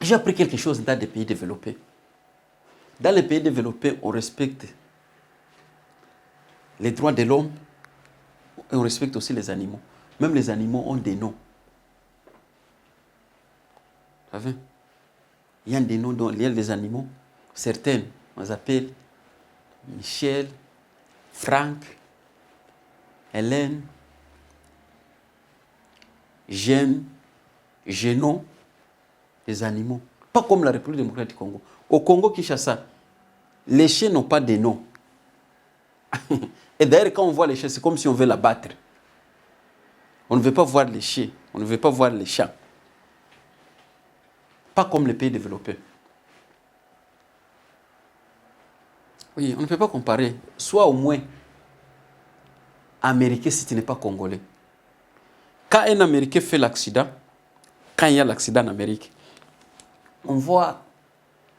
J'ai appris quelque chose dans des pays développés. Dans les pays développés, on respecte les droits de l'homme et on respecte aussi les animaux. Même les animaux ont des noms. Vous savez? Il y a des noms dans les animaux. Certains, on les appelle Michel, Franck, Hélène, Jeanne, Génon, les animaux. Pas comme la République démocratique du Congo. Au Congo-Kinshasa, les chiens n'ont pas de nom. Et d'ailleurs, quand on voit les chiens, c'est comme si on veut la battre. On ne veut pas voir les chiens, on ne veut pas voir les chats. Pas comme les pays développés. Oui, on ne peut pas comparer. Soit au moins américain si tu n'es pas congolais. Quand un Américain fait l'accident, quand il y a l'accident en Amérique, on voit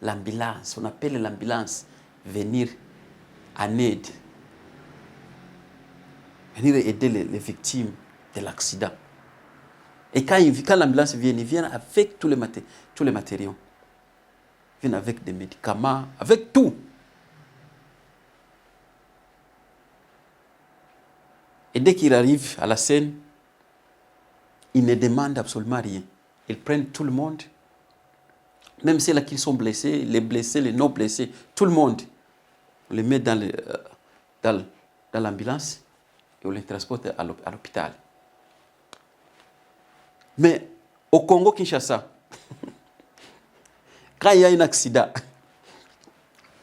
l'ambulance, on appelle l'ambulance venir en aide. Venir aider les victimes de l'accident. Et quand l'ambulance vient, il vient avec tous les matériaux. Il vient avec des médicaments, avec tout. Et dès qu'il arrive à la scène, ils ne demandent absolument rien. Ils prennent tout le monde, même ceux-là qui sont blessés, les non blessés, tout le monde. On les met dans l'ambulance et on les transporte à l'hôpital. Mais au Congo-Kinshasa, quand il y a un accident,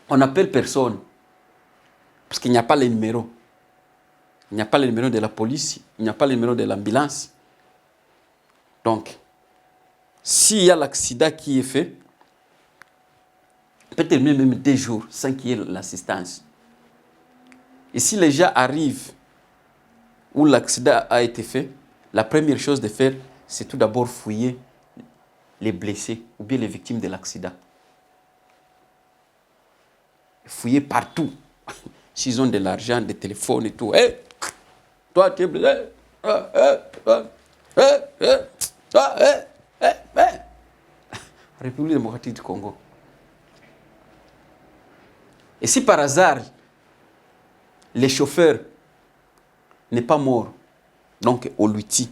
on n'appelle personne parce qu'il n'y a pas les numéros. Il n'y a pas le numéro de la police, il n'y a pas le numéro de l'ambulance. Donc, s'il y a l'accident qui est fait, peut-être même 2 jours sans qu'il y ait l'assistance. Et si les gens arrivent où l'accident a été fait, la première chose de faire, c'est tout d'abord fouiller les blessés ou bien les victimes de l'accident. Fouiller partout. S'ils ont de l'argent, des téléphones et tout. Hey, toi, tu es blessé. République démocratique du Congo. Et si par hasard, le chauffeur n'est pas mort, donc on lui tue,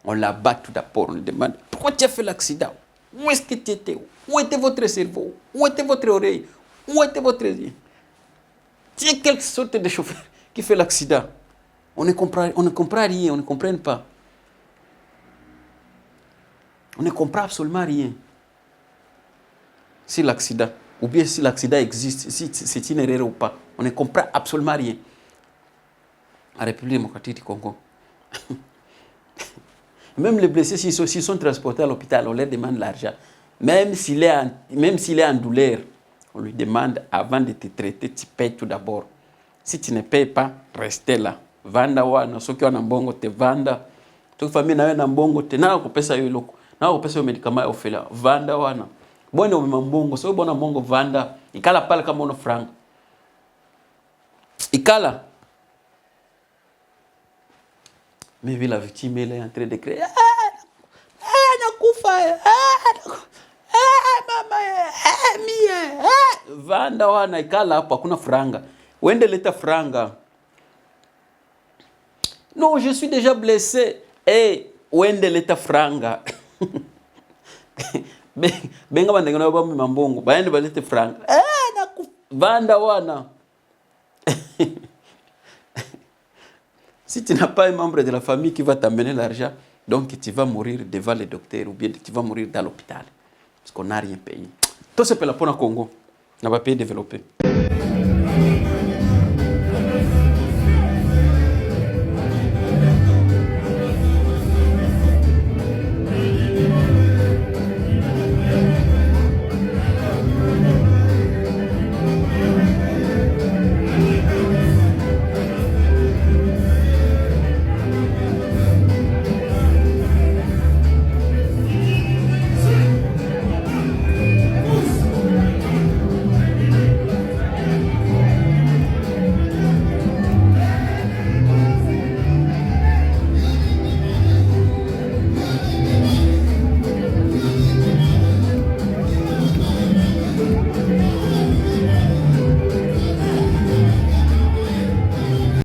on l'abat tout d'abord, on lui demande pourquoi tu as fait l'accident? Où est-ce que tu étais? Où était votre cerveau? Où était votre oreille? Où était votre yeux? Tu es quelle sorte de chauffeur qui fait l'accident? On ne comprend rien, on ne comprend pas. On ne comprend absolument rien. Si l'accident, ou bien si l'accident existe, si c'est une erreur ou pas, on ne comprend absolument rien. En République démocratique du Congo. Même les blessés, s'ils sont transportés à l'hôpital, on leur demande l'argent. Même s'il est en douleur, on lui demande, avant de te traiter, tu payes tout d'abord. Si tu ne payes pas, restez là. Vanda wana, soki wana mbongo te vanda. Toki famille na na mbongo te na ko pesa yo loko. Na ko pesa yo médicament yo fela. Vanda wana. Bwana o mbongo, so bona mbongo vanda. Ikala pale kama ono franc. Ikala. Mais vu la victime, elle est en train de crier. Vanda wana ikala hapo hakuna franga. Wende leta franga. Non, je suis déjà blessé. Eh, wende leta franga. Benga bandengana ba mambongo, baende balete franga. Vanda wana. Si tu n'as pas un membre de la famille qui va t'amener l'argent, donc tu vas mourir devant le docteur ou bien tu vas mourir dans l'hôpital. Parce qu'on n'a rien payé. Tout ce pays là pour le Congo, n'a pas pays développé.